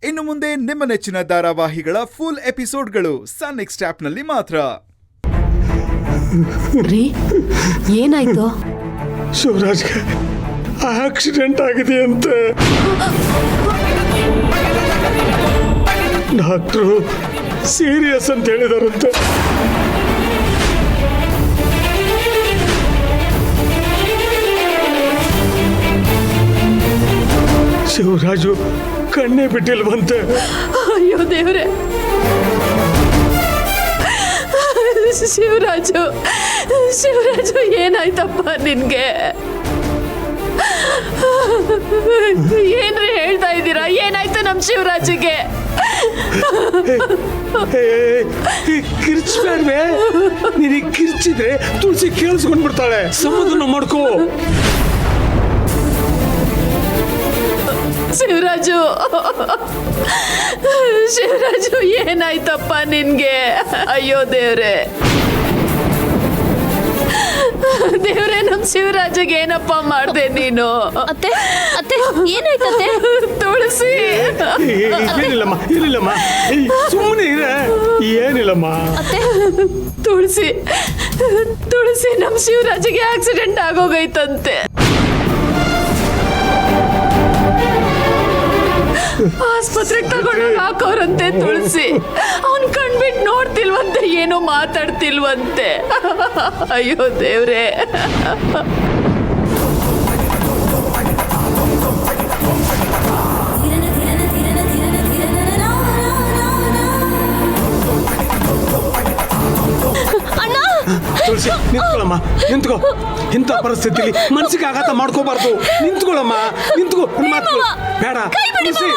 ಇನ್ನು ಮುಂದೆ ನಿಮ್ಮ ನೆಚ್ಚಿನ ಧಾರಾವಾಹಿಗಳ ಫುಲ್ ಎಪಿಸೋಡ್ಗಳು ಸನ್ ನೆಕ್ಸ್ಟ್ ಆಪ್ನಲ್ಲಿ ಮಾತ್ರ. ರೀ ಏನಾಯ್ತು? ಶಿವರಾಜ್ಗೆ ಆಕ್ಸಿಡೆಂಟ್ ಆಗಿದೆ ಅಂತ ಡಾಕ್ಟ್ರು ಸೀರಿಯಸ್ ಅಂತ ಹೇಳಿದಾರಂತೆ. ಶಿವರಾಜು ಕಣ್ಣೇ ಬಿಟ್ಟಿಲ್ವಂತೆ. ಅಯ್ಯೋ ದೇವ್ರೆ, ಶಿವರಾಜು ಶಿವರಾಜು ಏನಾಯ್ತಪ್ಪ ನಿನ್ಗೆ? ಏನ್ರಿ ಹೇಳ್ತಾ ಇದ್ದೀರಾ? ಏನಾಯ್ತು ನಮ್ ಶಿವರಾಜಿಗೆ? ಕಿರ್ಚ್ಬೇಡ್ವೆ, ನೀನು ಕಿರ್ಚಿದ್ರೆ ತುಳಸಿ ಕೇಳಿಸ್ಕೊಂಡ್ಬಿಡ್ತಾಳೆ. ಸಮಾಧಾನ ಮಾಡ್ಕೋ. ಶಿವರಾಜು ಶಿವರಾಜು ಏನಾಯ್ತಪ್ಪ ನಿನ್ಗೆ? ಅಯ್ಯೋ ದೇವ್ರೆ ದೇವ್ರೆ, ನಮ್ ಶಿವರಾಜಿಗೆ ಏನಪ್ಪ ಮಾಡ್ದೆ ನೀನು? ಅತ್ತೆ ಅತ್ತೆ ಏನಾಯ್ತತ್ತೆ? ತುಳಸಿ ಏನಿಲ್ಲಮ್ಮ, ಏನಿಲ್ಲಮ್ಮ, ಸುಮ್ಮನೆ ಇರ. ಏನಿಲ್ಲಮ್ಮ. ತುಳಸಿ ತುಳಸಿ ನಮ್ ಶಿವರಾಜಿಗೆ ಆಕ್ಸಿಡೆಂಟ್ ಆಗೋಗೈತಂತೆ. ಆಸ್ಪತ್ರೆಗೆ ತಗೊಂಡು ಹಾಕೋರಂತೆ. ತುಳಸಿ ಅವನ್ ಕಣ್ಬಿಟ್ಟು ನೋಡ್ತಿಲ್ವಂತೆ, ಏನೋ ಮಾತಾಡ್ತಿಲ್ವಂತೆ. ಅಯ್ಯೋ ದೇವ್ರೆ. ತುಳಸಿ ನಿಂತ್ಕೊಳ್ಳಮ್ಮ, ನಿಂತ್ಕೋ. ಇಂಥ ಪರಿಸ್ಥಿತಿಲಿ ಮನಸ್ಸಿಗೆ ಆಘಾತ ಮಾಡ್ಕೋಬಾರ್ದು. ನಿಂತ್ಕೊಳ್ಳಮ್ಮ, ನಿಂತ್ಕೋ. ಬೇಡ ತುಳಸಿ,